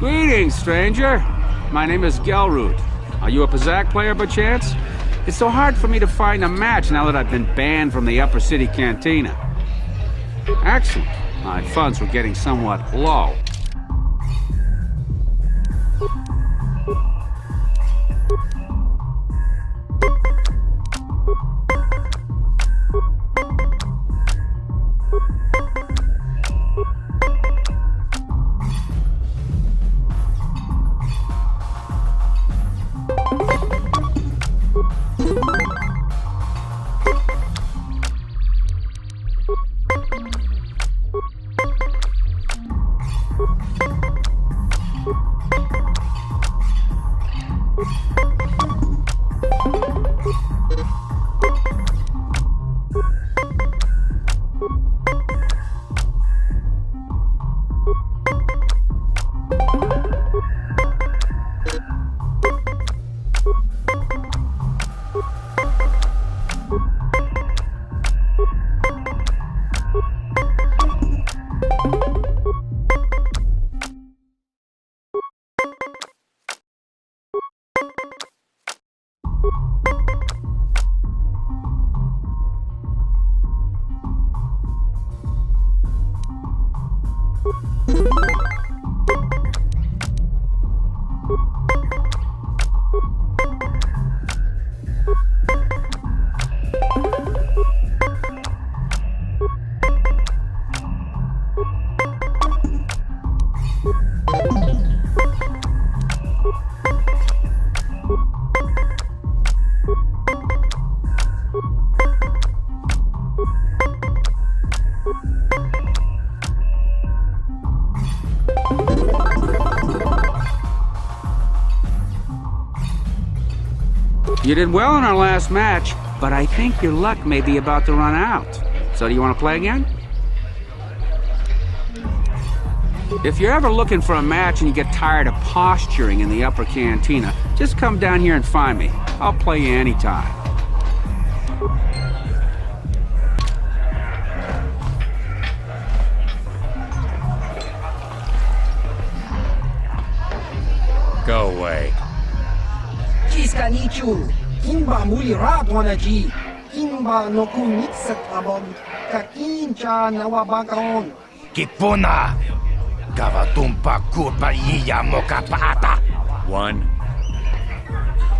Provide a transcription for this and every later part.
Greetings, stranger. My name is Gelroot. Are you a Pazaak player by chance? It's so hard for me to find a match now that I've been banned from the Upper City Cantina. Excellent. My funds were getting somewhat low. You did well in our last match, but I think your luck may be about to run out. So do you want to play again? If you're ever looking for a match and you get tired of posturing in the Upper Cantina, just come down here and find me. I'll play you anytime. Go away. Nichu, Kimba Mulira Wanaji, Kimba no Kunixat Abon, Kakincha Nawabagaon. Kipuna! Gavatumpa Kurpa Iya Mokapata. 1.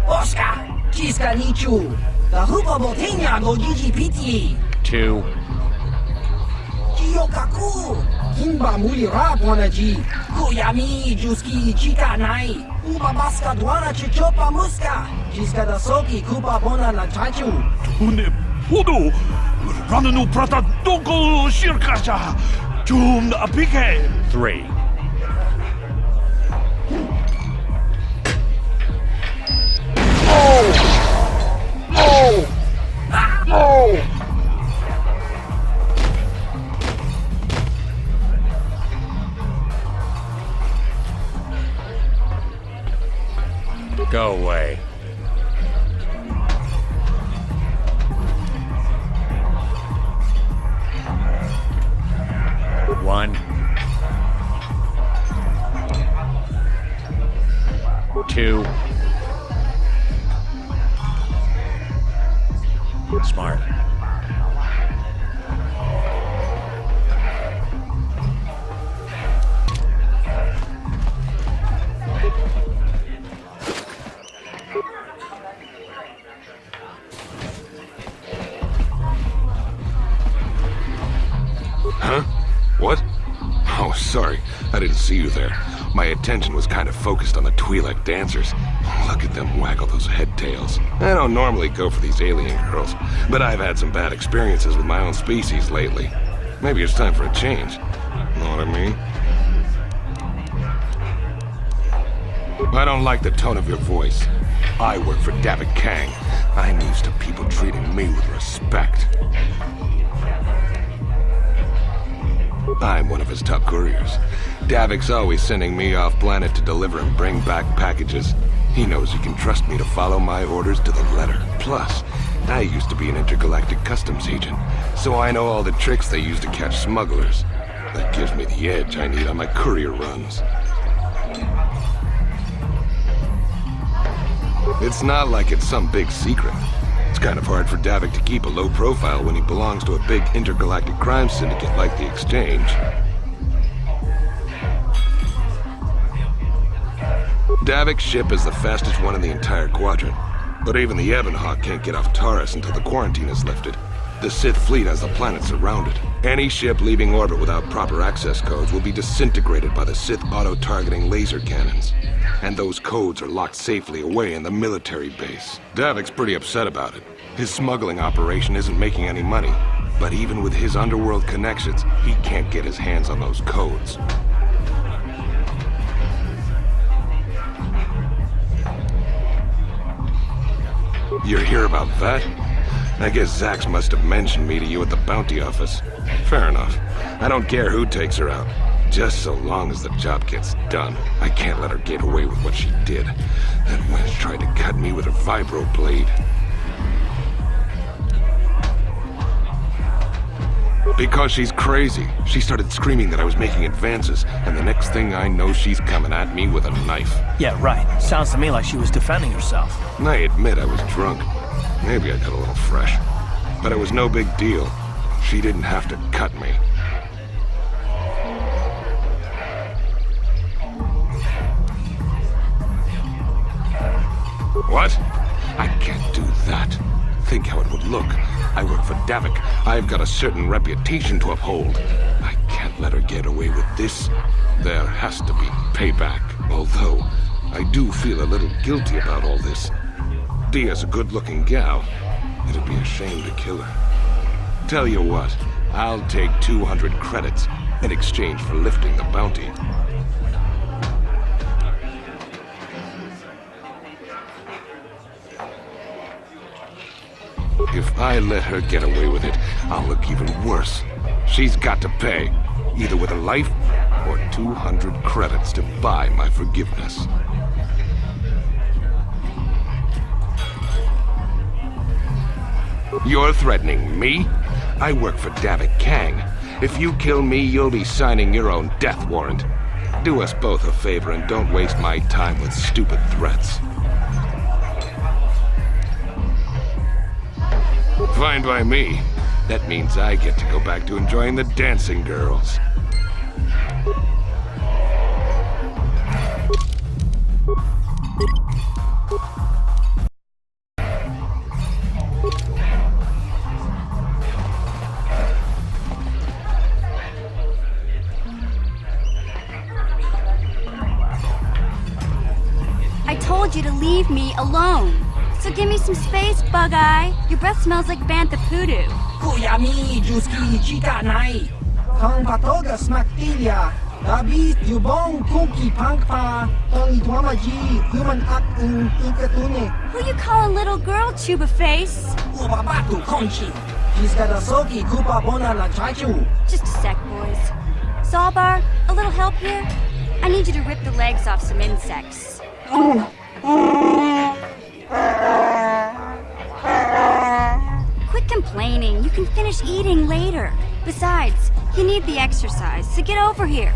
Oscar, Kiska Nichu, the Hupa Botenia no Gigi Piti. 2. Kiyokaku, Kimba Mulira Wanaji, Kuyami Juski Chika Nai. Uba baska dwana chichopa muska. Jiska da soki kupa bona na chachu. Une Pudu! Rananu Prata Doko Shirkasha! Jum Apike! 3. Go away. One. 2. Smart. Huh? What? Oh, sorry. I didn't see you there. My attention was kind of focused on the Twi Lek dancers. Look at them waggle those head tails. I don't normally go for these alien girls, but I've had some bad experiences with my own species lately. Maybe it's time for a change. Know what I mean? I don't like the tone of your voice. I work for David Kang. I'm used to people treating me with respect. I'm one of his top couriers. Davik's always sending me off planet to deliver and bring back packages. He knows he can trust me to follow my orders to the letter. Plus, I used to be an intergalactic customs agent, so I know all the tricks they use to catch smugglers. That gives me the edge I need on my courier runs. It's not like it's some big secret. It's kind of hard for Davik to keep a low profile when he belongs to a big intergalactic crime syndicate like the Exchange. Davik's ship is the fastest one in the entire quadrant. But even the Ebonhawk can't get off Taurus until the quarantine is lifted. The Sith fleet has the planet surrounded. Any ship leaving orbit without proper access codes will be disintegrated by the Sith auto-targeting laser cannons. And those codes are locked safely away in the military base. Davik's pretty upset about it. His smuggling operation isn't making any money. But even with his underworld connections, he can't get his hands on those codes. You hear about that? I guess Zax must have mentioned me to you at the bounty office. Fair enough. I don't care who takes her out. Just so long as the job gets done. I can't let her get away with what she did. That wench tried to cut me with her vibro blade. Because she's crazy. She started screaming that I was making advances, and the next thing I know, she's coming at me with a knife. Yeah, right. Sounds to me like she was defending herself. I admit I was drunk. Maybe I got a little fresh. But it was no big deal. She didn't have to cut me. What? I can't do that. Think how it would look. I work for Davik. I've got a certain reputation to uphold. I can't let her get away with this. There has to be payback. Although, I do feel a little guilty about all this. Dia's a good-looking gal. It'd be a shame to kill her. Tell you what, I'll take 200 credits in exchange for lifting the bounty. If I let her get away with it, I'll look even worse. She's got to pay, either with a life or 200 credits to buy my forgiveness. You're threatening me? I work for Davik Kang. If you kill me, you'll be signing your own death warrant. Do us both a favor and don't waste my time with stupid threats. Fine by me. That means I get to go back to enjoying the dancing girls. I told you to leave me alone. So give me some space, Bug-Eye. Your breath smells like bantha poodoo. Kuyami, Juski, Chika Nai. Tong Patoga Smaktilia. Dabi, Yubong, Kunki, Pankpa. Tong Idwamaji, Human Act in Ikatune. Who you calling little girl, Chuba Face? Ubabatu Konchi. She's got a soki, Kupa Bona La Chachu. Just a sec, boys. Sawbar, a little help here? I need you to rip the legs off some insects. Quit complaining. You can finish eating later. Besides, you need the exercise, so get over here.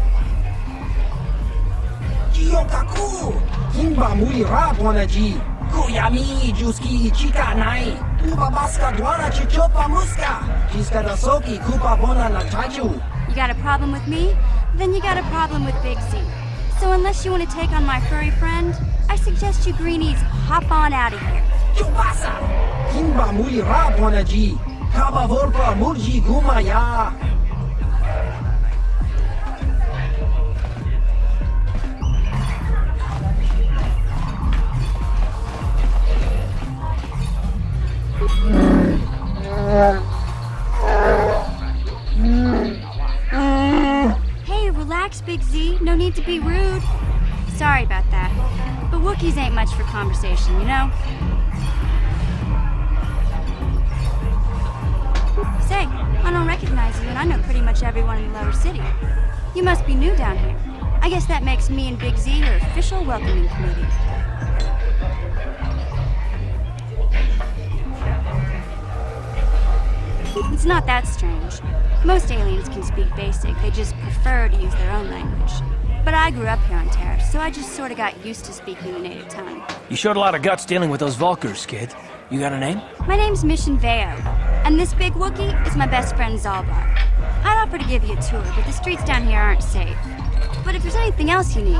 Jiyokaku. Kimba Muli Rabonaji. Kuyami, Juski, Chika Nai. Ubabaska Dwana Chichopa Muska. She's got a soki, Kupa Bona La Chachu. You got a problem with me? Then you got a problem with Big Z. So unless you want to take on my furry friend, I suggest you greenies hop on out of here. Chupasa! Kimba Muli Rabonaji. Kaba Volpa Murji Gumaya. Hey, relax, Big Z. No need to be rude. Sorry about that. But Wookiees ain't much for conversation, you know? Say, I don't recognize you, and I know pretty much everyone in the lower city. You must be new down here. I guess that makes me and Big Z your official welcoming committee. It's not that strange. Most aliens can speak basic, they just prefer to use their own language. But I grew up here on Terrace, so I just sort of got used to speaking the native tongue. You showed a lot of guts dealing with those Vulkars, kid. You got a name? My name's Mission Veo, and this big Wookie is my best friend Zalbar. I'd offer to give you a tour, but the streets down here aren't safe. But if there's anything else you need...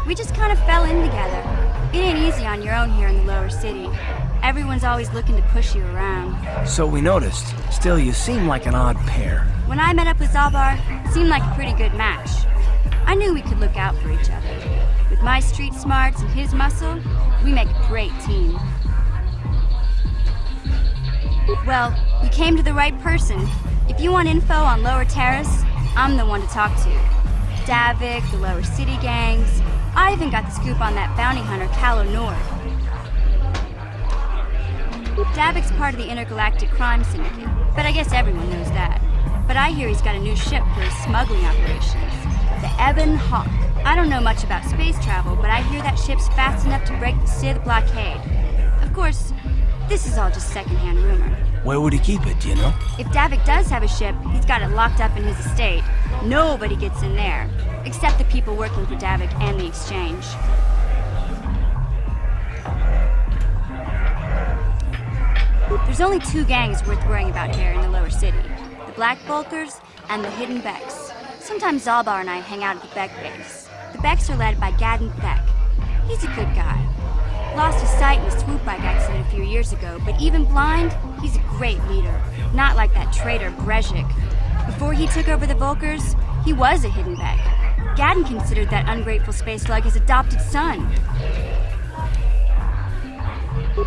We just kind of fell in together. It ain't easy on your own here in the lower city. Everyone's always looking to push you around. So we noticed. Still, you seem like an odd pair. When I met up with Zalbar, it seemed like a pretty good match. I knew we could look out for each other. With my street smarts and his muscle, we make a great team. Well, you came to the right person. If you want info on Lower Terrace, I'm the one to talk to. Davik, the Lower City gangs. I even got the scoop on that bounty hunter, Calo Nord. Davik's part of the intergalactic crime syndicate, but I guess everyone knows that. But I hear he's got a new ship for his smuggling operations, the Ebon Hawk. I don't know much about space travel, but I hear that ship's fast enough to break the Sith blockade. Of course, this is all just secondhand rumor. Where would he keep it, do you know? If Davik does have a ship, he's got it locked up in his estate. Nobody gets in there, except the people working for Davik and the Exchange. There's only two gangs worth worrying about here in the lower city. The Black Vulkars and the Hidden Becks. Sometimes Zalbar and I hang out at the Beck base. The Becks are led by Gadden Beck. He's a good guy. Lost his sight in a swoop bike accident a few years ago, but even blind, he's a great leader. Not like that traitor Brezhik. Before he took over the Vulkars, he was a Hidden Beck. Gadden considered that ungrateful space slug his adopted son.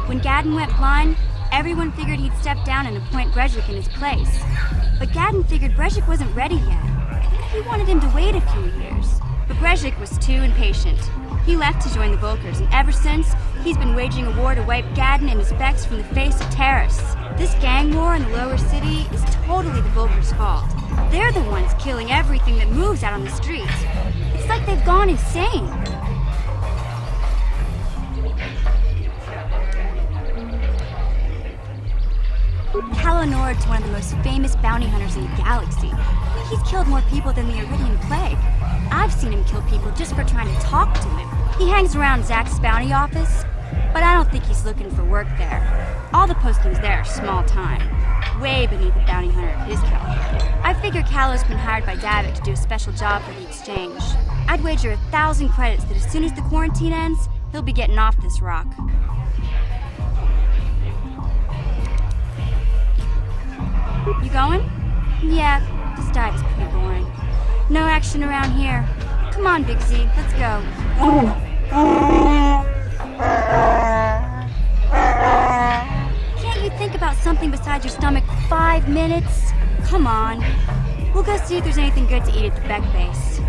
When Gadden went blind, everyone figured he'd step down and appoint Brezhik in his place. But Gadden figured Brezhik wasn't ready yet. He wanted him to wait a few years. But Brezhik was too impatient. He left to join the Vulkars, and ever since, he's been waging a war to wipe Gadden and his Becks from the face of Terrace. This gang war in the lower city is totally the Vulkars' fault. They're the ones killing everything that moves out on the streets. It's like they've gone insane. Calo Nord's one of the most famous bounty hunters in the galaxy. He's killed more people than the Iridian Plague. I've seen him kill people just for trying to talk to him. He hangs around Zack's bounty office, but I don't think he's looking for work there. All the postings there are small time, way beneath a bounty hunter of his caliber. I figure Calo's been hired by Davik to do a special job for the Exchange. I'd wager 1,000 credits that as soon as the quarantine ends, he'll be getting off this rock. You going? Yeah, this dive is pretty boring. No action around here. Come on, Big Z, let's go. Can't you think about something besides your stomach for 5 minutes? Come on. We'll go see if there's anything good to eat at the Beck base.